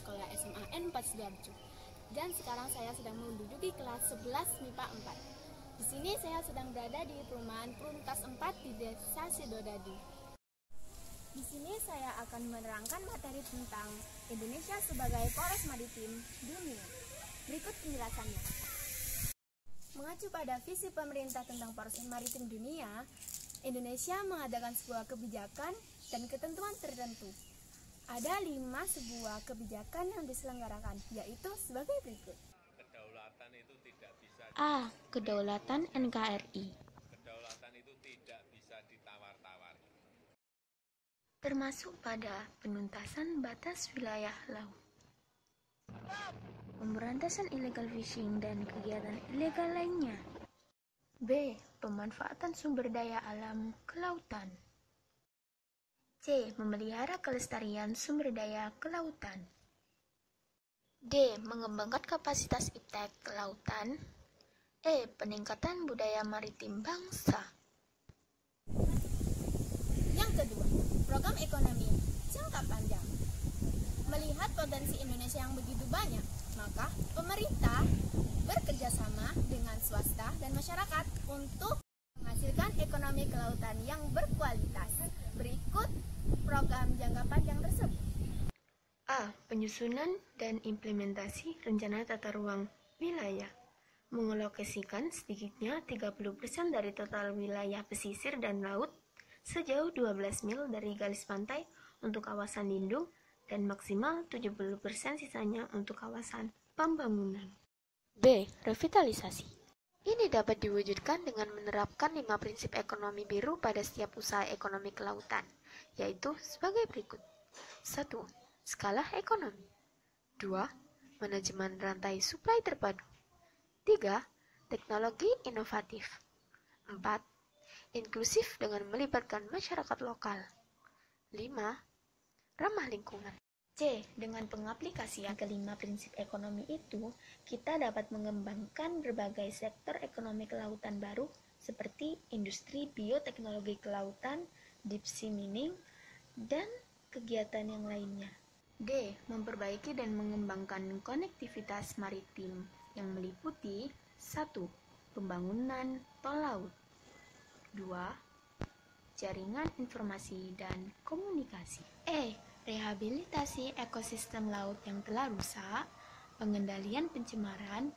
Sekolah SMA N4 Sidoarjo. Dan sekarang saya sedang menduduki kelas 11 MIPA 4. Di sini saya sedang berada di perumahan Pruntas 4 di Desa Sidodadi. Di sini saya akan menerangkan materi tentang Indonesia sebagai poros maritim dunia. Berikut penjelasannya. Mengacu pada visi pemerintah tentang poros maritim dunia, Indonesia mengadakan sebuah kebijakan dan ketentuan tertentu. Ada 5 sebuah kebijakan yang diselenggarakan, yaitu sebagai berikut. Kedaulatan itu tidak bisa A. Kedaulatan NKRI. Kedaulatan itu tidak bisa ditawar-tawar. Termasuk pada penuntasan batas wilayah laut, pemberantasan illegal fishing dan kegiatan ilegal lainnya. B. Pemanfaatan sumber daya alam kelautan. C. Memelihara kelestarian sumber daya kelautan. D. Mengembangkan kapasitas iptek kelautan. E. Peningkatan budaya maritim bangsa. Yang kedua, program ekonomi jangka panjang. Melihat potensi Indonesia yang begitu banyak, maka pemerintah bekerja sama dengan swasta dan masyarakat untuk menghasilkan ekonomi kelautan yang berkualitas. Berikut program jangka panjang tersebut. A. Penyusunan dan implementasi rencana tata ruang wilayah. Mengalokasikan sedikitnya 30% dari total wilayah pesisir dan laut sejauh 12 mil dari garis pantai untuk kawasan lindung dan maksimal 70% sisanya untuk kawasan pembangunan. B. Revitalisasi. Ini dapat diwujudkan dengan menerapkan 5 prinsip ekonomi biru pada setiap usaha ekonomi kelautan, yaitu sebagai berikut. 1. Skala ekonomi. 2. Manajemen rantai suplai terpadu. 3. Teknologi inovatif. 4. Inklusif dengan melibatkan masyarakat lokal. 5. Ramah lingkungan. C. Dengan pengaplikasian kelima prinsip ekonomi itu, kita dapat mengembangkan berbagai sektor ekonomi kelautan baru seperti industri bioteknologi kelautan, deep sea mining, dan kegiatan yang lainnya. D. Memperbaiki dan mengembangkan konektivitas maritim yang meliputi 1. Pembangunan tol laut. 2. Jaringan informasi dan komunikasi. E. Rehabilitasi ekosistem laut yang telah rusak, pengendalian pencemaran,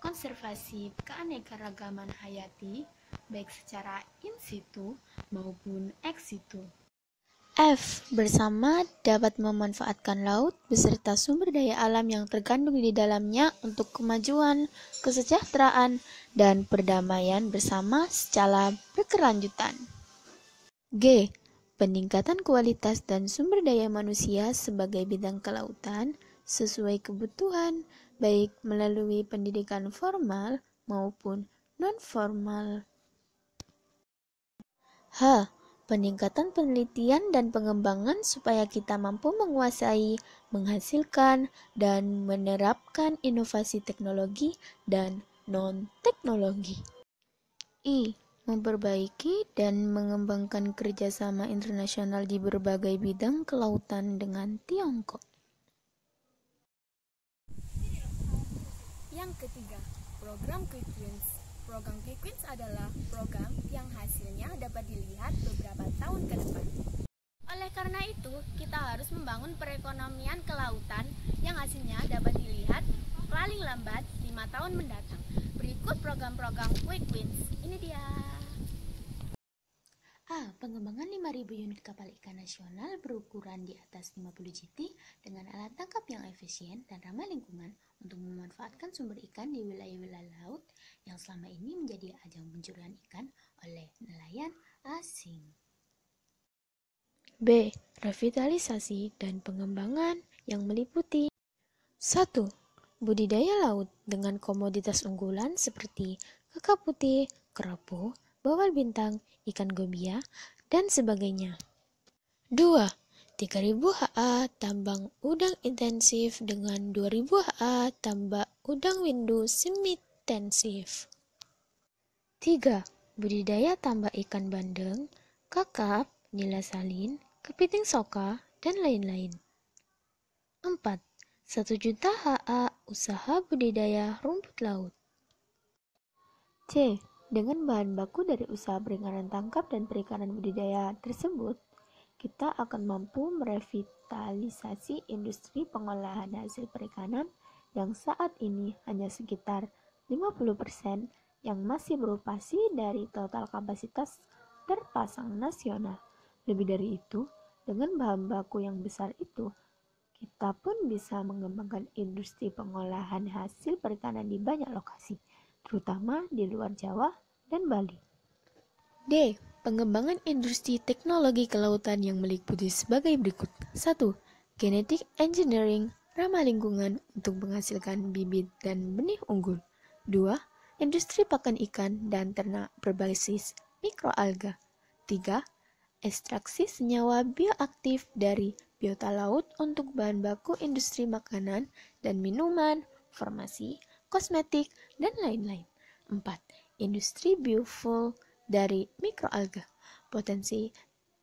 konservasi keanekaragaman hayati, baik secara in situ maupun ex situ. F. Bersama dapat memanfaatkan laut beserta sumber daya alam yang terkandung di dalamnya untuk kemajuan, kesejahteraan, dan perdamaian bersama secara berkelanjutan. G. Peningkatan kualitas dan sumber daya manusia sebagai bidang kelautan sesuai kebutuhan, baik melalui pendidikan formal maupun non-formal. H. Peningkatan penelitian dan pengembangan supaya kita mampu menguasai, menghasilkan, dan menerapkan inovasi teknologi dan non-teknologi. I. Memperbaiki dan mengembangkan kerjasama internasional di berbagai bidang kelautan dengan Tiongkok. Yang ketiga, program Quick Wins. Program Quick Wins adalah program yang hasilnya dapat dilihat beberapa tahun ke depan. Oleh karena itu, kita harus membangun perekonomian kelautan yang hasilnya dapat dilihat paling lambat 5 tahun mendatang. Berikut program-program Quick Wins. Ini dia. A. Pengembangan 5.000 unit kapal ikan nasional berukuran di atas 50 GT dengan alat tangkap yang efisien dan ramah lingkungan untuk memanfaatkan sumber ikan di wilayah-wilayah laut yang selama ini menjadi ajang pencurian ikan oleh nelayan asing. B. Revitalisasi dan pengembangan yang meliputi 1. Budidaya laut dengan komoditas unggulan seperti kakap putih, kerapu, bawal bintang, ikan gobia, dan sebagainya. 2. 3.000 ha tambang udang intensif dengan 2.000 ha tambak udang windu semi-intensif. 3. Budidaya tambak ikan bandeng, kakap, nila salin, kepiting soka, dan lain-lain. 4. 1 juta HA usaha budidaya rumput laut. C. Dengan bahan baku dari usaha perikanan tangkap dan perikanan budidaya tersebut, kita akan mampu merevitalisasi industri pengolahan hasil perikanan yang saat ini hanya sekitar 50% yang masih beroperasi dari total kapasitas terpasang nasional. Lebih dari itu, dengan bahan baku yang besar itu, kita pun bisa mengembangkan industri pengolahan hasil perikanan di banyak lokasi, terutama di luar Jawa dan Bali. D. Pengembangan industri teknologi kelautan yang meliputi sebagai berikut. 1. Genetic engineering ramah lingkungan untuk menghasilkan bibit dan benih unggul. 2. Industri pakan ikan dan ternak berbasis mikroalga. 3. Ekstraksi senyawa bioaktif dari biota laut untuk bahan baku industri makanan dan minuman, farmasi, kosmetik, dan lain-lain. 4. Industri biofuel dari mikroalga. Potensi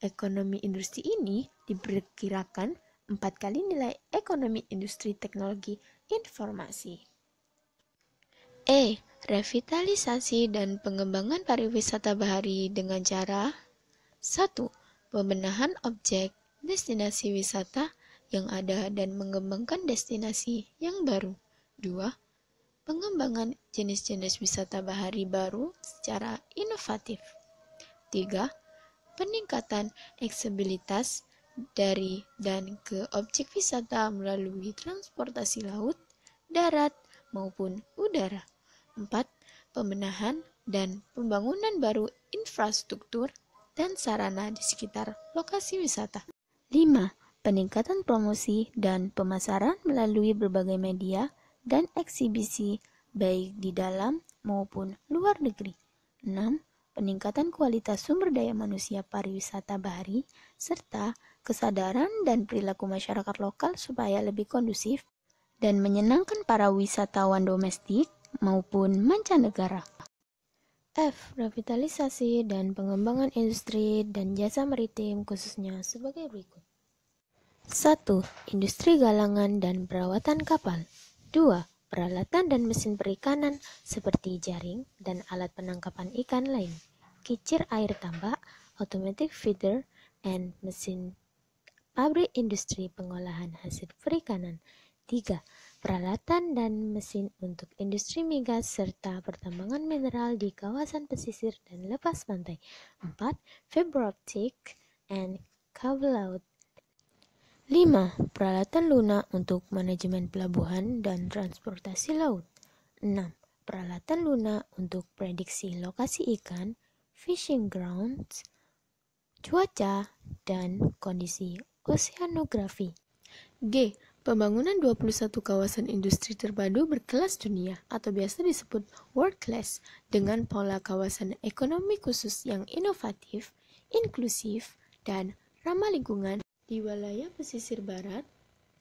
ekonomi industri ini diperkirakan 4 kali nilai ekonomi industri teknologi informasi. E. Revitalisasi dan pengembangan pariwisata bahari dengan cara 1. Pembenahan objek destinasi wisata yang ada dan mengembangkan destinasi yang baru. 2. Pengembangan jenis-jenis wisata bahari baru secara inovatif. 3. Peningkatan aksesibilitas dari dan ke objek wisata melalui transportasi laut, darat, maupun udara. 4. Pembenahan dan pembangunan baru infrastruktur dan sarana di sekitar lokasi wisata. 5. Peningkatan promosi dan pemasaran melalui berbagai media dan eksibisi baik di dalam maupun luar negeri. 6. Peningkatan kualitas sumber daya manusia pariwisata bahari serta kesadaran dan perilaku masyarakat lokal supaya lebih kondusif dan menyenangkan para wisatawan domestik maupun mancanegara. F. Revitalisasi dan pengembangan industri dan jasa maritim khususnya sebagai berikut. 1. Industri galangan dan perawatan kapal. 2. Peralatan dan mesin perikanan seperti jaring dan alat penangkapan ikan lain, kicir air tambak, automatic feeder, and mesin pabrik industri pengolahan hasil perikanan. 3. Peralatan dan mesin untuk industri migas serta pertambangan mineral di kawasan pesisir dan lepas pantai. 4. Fiber optic and kabel laut. 5. Peralatan lunak untuk manajemen pelabuhan dan transportasi laut. 6. Peralatan lunak untuk prediksi lokasi ikan, fishing grounds, cuaca, dan kondisi oseanografi. G. Pembangunan 21 kawasan industri terpadu berkelas dunia atau biasa disebut world class dengan pola kawasan ekonomi khusus yang inovatif, inklusif, dan ramah lingkungan di wilayah pesisir barat,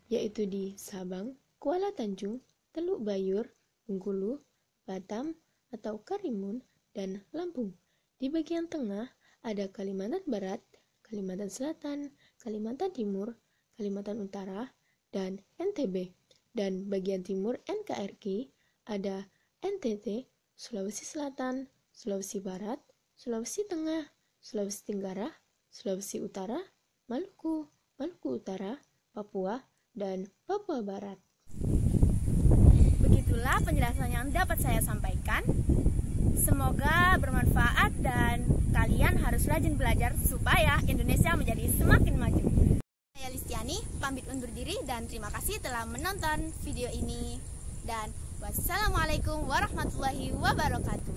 yaitu di Sabang, Kuala Tanjung, Teluk Bayur, Bengkulu, Batam atau Karimun, dan Lampung. Di bagian tengah ada Kalimantan Barat, Kalimantan Selatan, Kalimantan Timur, Kalimantan Utara, dan NTB, dan bagian timur NKRI ada NTT, Sulawesi Selatan, Sulawesi Barat, Sulawesi Tengah, Sulawesi Tenggara, Sulawesi Utara, Maluku, Maluku Utara, Papua, dan Papua Barat. Begitulah penjelasan yang dapat saya sampaikan. Semoga bermanfaat dan kalian harus rajin belajar supaya Indonesia menjadi semakin maju. Saya Listiani, pamit undur diri dan terima kasih telah menonton video ini. Dan wassalamualaikum warahmatullahi wabarakatuh.